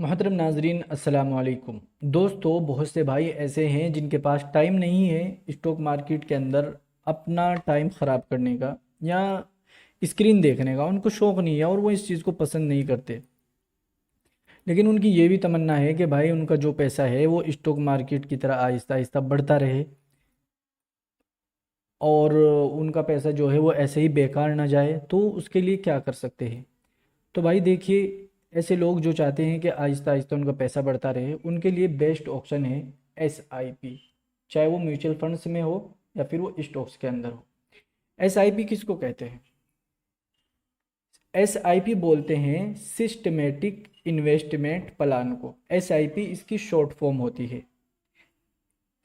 मोहतरम नाजरीन अस्सलाम वालेकुम। दोस्तों, बहुत से भाई ऐसे हैं जिनके पास टाइम नहीं है स्टॉक मार्केट के अंदर अपना टाइम ख़राब करने का या स्क्रीन देखने का। उनको शौक़ नहीं है और वो इस चीज़ को पसंद नहीं करते। लेकिन उनकी ये भी तमन्ना है कि भाई उनका जो पैसा है वो स्टॉक मार्केट की तरह आहिस्ता आहिस्ता बढ़ता रहे और उनका पैसा जो है वो ऐसे ही बेकार ना जाए। तो उसके लिए क्या कर सकते हैं? तो भाई देखिए, ऐसे लोग जो चाहते हैं कि आहिस्ता आहिस्ता उनका पैसा बढ़ता रहे, उनके लिए बेस्ट ऑप्शन है SIP। चाहे वो म्यूचुअल फंड्स में हो या फिर वो स्टॉक्स के अंदर हो। SIP किसको कहते हैं? SIP बोलते हैं सिस्टमेटिक इन्वेस्टमेंट प्लान को। SIP इसकी शॉर्ट फॉर्म होती है,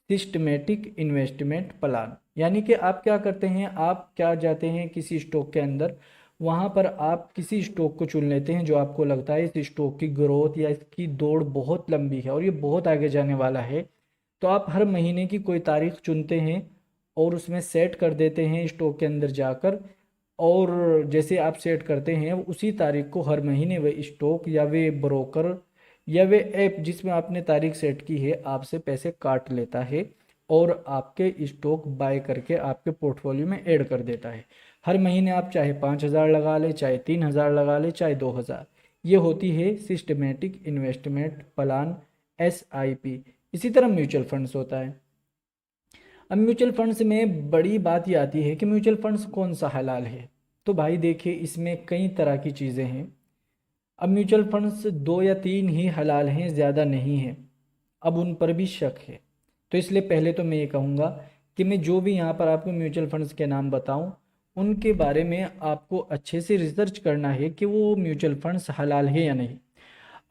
सिस्टमेटिक इन्वेस्टमेंट प्लान। यानी कि आप क्या करते हैं, आप क्या जाते हैं किसी स्टॉक के अंदर, वहाँ पर आप किसी स्टॉक को चुन लेते हैं जो आपको लगता है इस स्टॉक की ग्रोथ या इसकी दौड़ बहुत लंबी है और ये बहुत आगे जाने वाला है। तो आप हर महीने की कोई तारीख चुनते हैं और उसमें सेट कर देते हैं स्टॉक के अंदर जाकर। और जैसे आप सेट करते हैं उसी तारीख को हर महीने वे स्टॉक या वे ब्रोकर या वे ऐप जिसमें आपने तारीख सेट की है आपसे पैसे काट लेता है और आपके स्टॉक बाय करके आपके पोर्टफोलियो में ऐड कर देता है। हर महीने आप चाहे 5,000 लगा ले, चाहे 3,000 लगा ले, चाहे 2,000। ये होती है सिस्टमेटिक इन्वेस्टमेंट प्लान, SIP। इसी तरह म्यूचुअल फंड्स होता है। अब म्यूचुअल फंड्स में बड़ी बात ये आती है कि म्यूचुअल फंड्स कौन सा हलाल है। तो भाई देखिए, इसमें कई तरह की चीज़ें हैं। अब म्यूचुअल फंड्स 2 या 3 ही हलाल हैं, ज़्यादा नहीं है। अब उन पर भी शक है। तो इसलिए पहले तो मैं ये कहूँगा कि मैं जो भी यहाँ पर आपको म्यूचुअल फंड्स के नाम बताऊँ उनके बारे में आपको अच्छे से रिसर्च करना है कि वो म्यूचुअल फंड्स हलाल है या नहीं।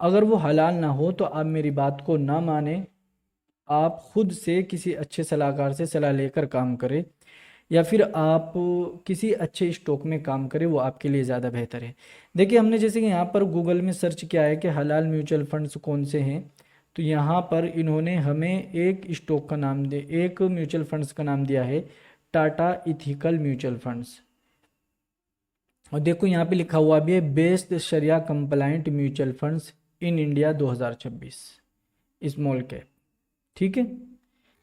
अगर वो हलाल ना हो तो आप मेरी बात को ना माने, आप खुद से किसी अच्छे सलाहकार से सलाह लेकर काम करें या फिर आप किसी अच्छे स्टॉक में काम करें, वो आपके लिए ज़्यादा बेहतर है। देखिए, हमने जैसे कि यहाँ पर गूगल में सर्च किया है कि हलाल म्यूचुअल फंड्स कौन से हैं, तो यहाँ पर इन्होंने हमें एक स्टॉक का नाम दे एक म्यूचुअल फंड्स का नाम दिया है, टाटा इथिकल म्यूचुअल फंड्स। और देखो यहाँ पे लिखा हुआ भी है best sharia compliant mutual funds in India 2026 small cap. ठीक है,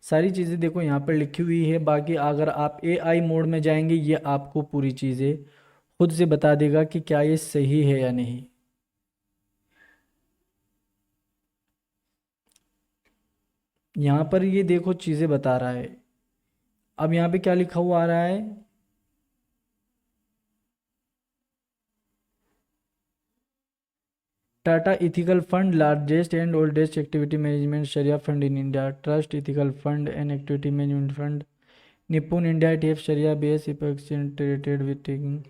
सारी चीज़ें देखो यहाँ पर लिखी हुई है। बाकी अगर आप AI मोड में जाएंगे ये आपको पूरी चीज़ें खुद से बता देगा कि क्या ये सही है या नहीं। यहाँ पर ये देखो चीज़ें बता रहा है। अब यहाँ पे क्या लिखा हुआ आ रहा है, Tata ethical fund largest and oldest activity management शरिया fund in India, trust ethical fund and activity management fund, Nippon India ETF शरिया बेस इपेक्स इंटीग्रेटेड विद टेकिंग।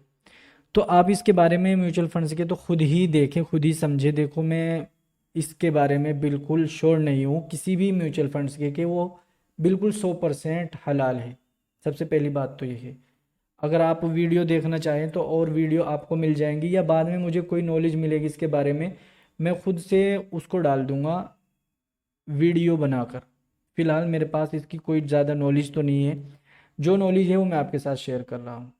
तो आप इसके बारे में म्यूचुअल फंड्स के तो खुद ही देखें, खुद ही समझे। देखो, मैं इसके बारे में बिल्कुल श्योर नहीं हूँ किसी भी म्यूचुअल फंड्स के कि वो बिल्कुल 100% हलाल है। सबसे पहली बात तो ये है। अगर आप वीडियो देखना चाहें तो और वीडियो आपको मिल जाएंगी या बाद में मुझे कोई नॉलेज मिलेगी इसके बारे में, मैं खुद से उसको डाल दूंगा वीडियो बनाकर। फ़िलहाल मेरे पास इसकी कोई ज़्यादा नॉलेज तो नहीं है, जो नॉलेज है वो मैं आपके साथ शेयर कर रहा हूँ।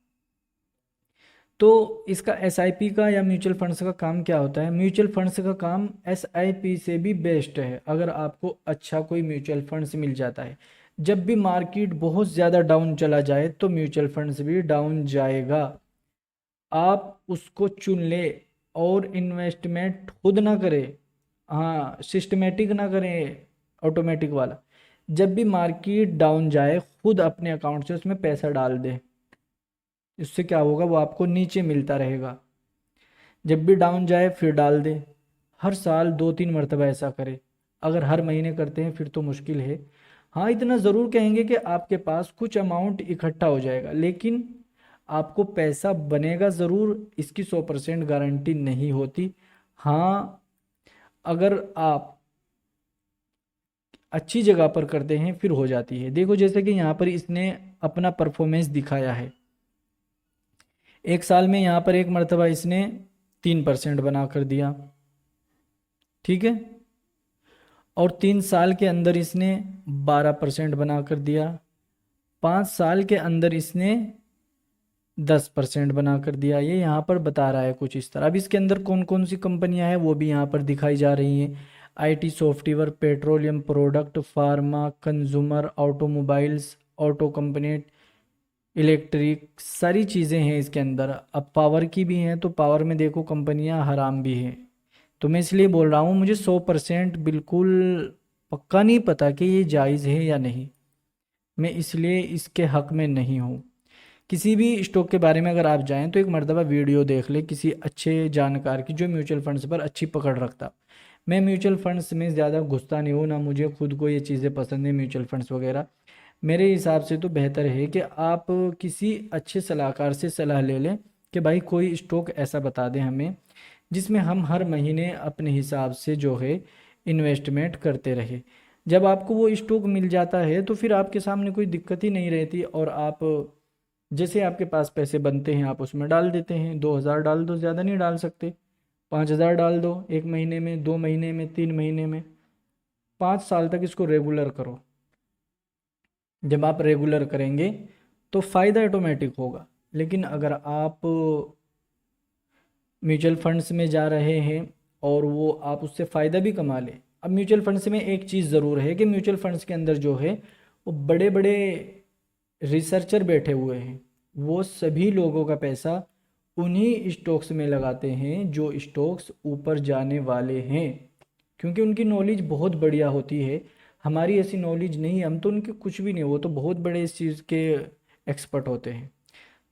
तो इसका SIP का या म्यूचुअल फंड्स का काम क्या होता है? म्यूचुअल फंड्स का काम SIP से भी बेस्ट है। अगर आपको अच्छा कोई म्यूचुअल फंड्स मिल जाता है, जब भी मार्केट बहुत ज़्यादा डाउन चला जाए तो म्यूचुअल फंड्स भी डाउन जाएगा। आप उसको चुन ले और इन्वेस्टमेंट खुद ना करें, हाँ सिस्टमेटिक ना करें, ऑटोमेटिक वाला। जब भी मार्केट डाउन जाए खुद अपने अकाउंट से उसमें पैसा डाल दे। इससे क्या होगा, वो आपको नीचे मिलता रहेगा। जब भी डाउन जाए फिर डाल दे। हर साल 2-3 मरतबा ऐसा करें। अगर हर महीने करते हैं फिर तो मुश्किल है। हाँ, इतना ज़रूर कहेंगे कि आपके पास कुछ अमाउंट इकट्ठा हो जाएगा, लेकिन आपको पैसा बनेगा ज़रूर, इसकी 100% गारंटी नहीं होती। हाँ, अगर आप अच्छी जगह पर करते हैं फिर हो जाती है। देखो, जैसे कि यहाँ पर इसने अपना परफॉर्मेंस दिखाया है। एक साल में यहाँ पर एक मरतबा इसने 3% बना कर दिया, ठीक है। और 3 साल के अंदर इसने 12% बना कर दिया। 5 साल के अंदर इसने 10% बना कर दिया। ये यहाँ पर बता रहा है कुछ इस तरह। अब इसके अंदर कौन कौन सी कंपनियां हैं वो भी यहाँ पर दिखाई जा रही हैं। IT software, petroleum product, pharma, consumer, automobiles, auto component, electric, सारी चीज़ें हैं इसके अंदर। अब पावर की भी हैं तो पावर में देखो कंपनियां हराम भी हैं। तो मैं इसलिए बोल रहा हूँ, मुझे 100% बिल्कुल पक्का नहीं पता कि ये जायज़ है या नहीं। मैं इसलिए इसके हक में नहीं हूँ। किसी भी स्टॉक के बारे में अगर आप जाएं तो एक मर्तबा वीडियो देख ले किसी अच्छे जानकार की जो म्यूचुअल फंड्स पर अच्छी पकड़ रखता। मैं म्यूचुअल फंड्स में ज़्यादा घुसता नहीं हूँ, ना मुझे खुद को ये चीज़ें पसंद है म्यूचुअल फंड्स वगैरह। मेरे हिसाब से तो बेहतर है कि आप किसी अच्छे सलाहकार से सलाह ले लें कि भाई कोई स्टॉक ऐसा बता दें हमें जिसमें हम हर महीने अपने हिसाब से जो है इन्वेस्टमेंट करते रहे। जब आपको वो स्टॉक मिल जाता है तो फिर आपके सामने कोई दिक्कत ही नहीं रहती, और आप जैसे आपके पास पैसे बनते हैं आप उसमें डाल देते हैं। 2,000 डाल दो, ज़्यादा नहीं डाल सकते। 5,000 डाल दो, 1 महीने में, 2 महीने में, 3 महीने में, 5 साल तक इसको रेगुलर करो। जब आप रेगुलर करेंगे तो फ़ायदा ऑटोमेटिक होगा। लेकिन अगर आप म्यूचुअल फंड्स में जा रहे हैं और वो आप उससे फ़ायदा भी कमा लें। अब म्यूचुअल फंड्स में एक चीज़ ज़रूर है कि म्यूचुअल फंड्स के अंदर जो है वो बड़े बड़े रिसर्चर बैठे हुए हैं। वो सभी लोगों का पैसा उन्हीं स्टॉक्स में लगाते हैं जो स्टॉक्स ऊपर जाने वाले हैं, क्योंकि उनकी नॉलेज बहुत बढ़िया होती है। हमारी ऐसी नॉलेज नहीं है, हम तो उनके कुछ भी नहीं, वो तो बहुत बड़े इस चीज़ के एक्सपर्ट होते हैं।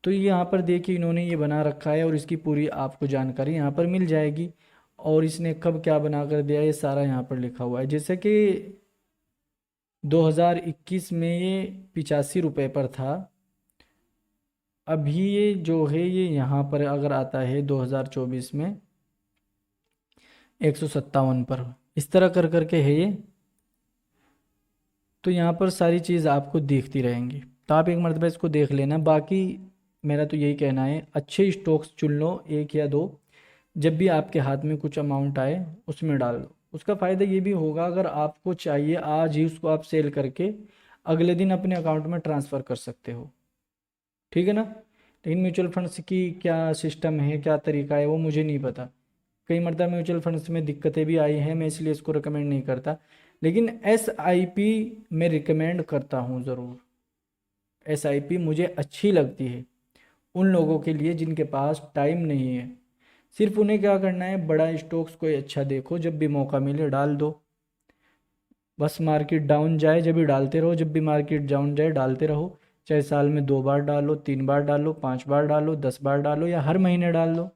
तो ये यहाँ पर देखिए इन्होंने ये बना रखा है और इसकी पूरी आपको जानकारी यहाँ पर मिल जाएगी। और इसने कब क्या बना कर दिया ये सारा यहाँ पर लिखा हुआ है। जैसे कि 2021 में ये 85 रुपये पर था। अभी ये जो है ये यहाँ पर अगर आता है 2024 में 157 पर, इस तरह कर करके है ये। तो यहाँ पर सारी चीज़ आपको दिखती रहेंगी, तो आप एक मरतबा इसको देख लेना। बाकी मेरा तो यही कहना है, अच्छे स्टॉक्स चुन लो, एक या दो, जब भी आपके हाथ में कुछ अमाउंट आए उसमें डाल दो। उसका फ़ायदा ये भी होगा, अगर आपको चाहिए आज ही उसको आप सेल करके अगले दिन अपने अकाउंट में ट्रांसफ़र कर सकते हो। ठीक है ना। लेकिन म्यूचुअल फंड्स की क्या सिस्टम है, क्या तरीका है, वो मुझे नहीं पता। कई मरतबा म्यूचुअल फंड्स में दिक्कतें भी आई हैं, मैं इसलिए इसको रिकमेंड नहीं करता। लेकिन SIP मैं रिकमेंड करता हूँ ज़रूर। SIP मुझे अच्छी लगती है उन लोगों के लिए जिनके पास टाइम नहीं है। सिर्फ उन्हें क्या करना है, बड़ा स्टॉक्स कोई अच्छा देखो, जब भी मौका मिले डाल दो। बस मार्केट डाउन जाए जब भी डालते रहो, जब भी मार्केट डाउन जाए डालते रहो। चाहे साल में 2 बार डालो, 3 बार डालो, 5 बार डालो, 10 बार डालो, या हर महीने डाल दो।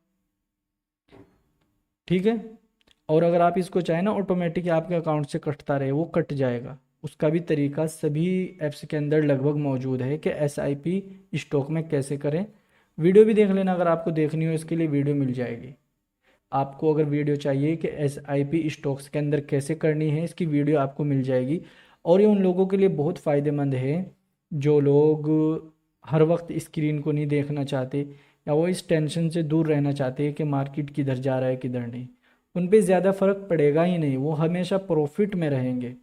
ठीक है। और अगर आप इसको चाहें ना ऑटोमेटिक आपके अकाउंट से कटता रहे, वो कट जाएगा। उसका भी तरीका सभी ऐप्स के अंदर लगभग मौजूद है कि SIP स्टॉक में कैसे करें। वीडियो भी देख लेना, अगर आपको देखनी हो इसके लिए वीडियो मिल जाएगी। आपको अगर वीडियो चाहिए कि SIP स्टॉक्स के अंदर कैसे करनी है, इसकी वीडियो आपको मिल जाएगी। और ये उन लोगों के लिए बहुत फ़ायदेमंद है जो लोग हर वक्त स्क्रीन को नहीं देखना चाहते, या वो इस टेंशन से दूर रहना चाहते हैं कि मार्केट किधर जा रहा है किधर नहीं। उन पे ज़्यादा फ़र्क पड़ेगा ही नहीं, वो हमेशा प्रॉफिट में रहेंगे।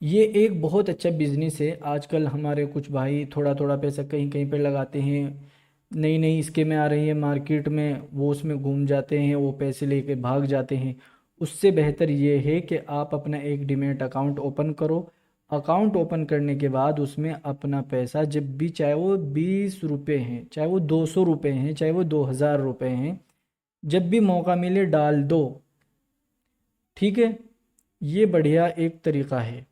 ये एक बहुत अच्छा बिजनेस है। आजकल हमारे कुछ भाई थोड़ा थोड़ा पैसा कहीं कहीं पर लगाते हैं, नई नई स्कीमें आ रही हैं मार्केट में, वो उसमें घूम जाते हैं, वो पैसे लेके भाग जाते हैं। उससे बेहतर ये है कि आप अपना एक डीमैट अकाउंट ओपन करो। अकाउंट ओपन करने के बाद उसमें अपना पैसा जब भी, चाहे वो 20 रुपये हैं, चाहे वो 200 रुपये हैं, चाहे वो 2,000 रुपये हैं, जब भी मौका मिले डाल दो। ठीक है। ये बढ़िया एक तरीका है।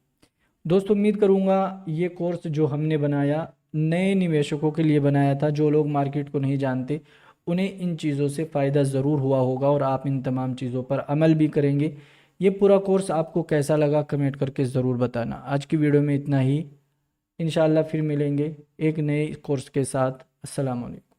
दोस्तों उम्मीद करूँगा ये कोर्स जो हमने बनाया नए निवेशकों के लिए बनाया था, जो लोग मार्केट को नहीं जानते, उन्हें इन चीज़ों से फ़ायदा ज़रूर हुआ होगा और आप इन तमाम चीज़ों पर अमल भी करेंगे। ये पूरा कोर्स आपको कैसा लगा कमेंट करके ज़रूर बताना। आज की वीडियो में इतना ही, इंशाल्लाह फिर मिलेंगे एक नए कोर्स के साथ। अस्सलाम वालेकुम।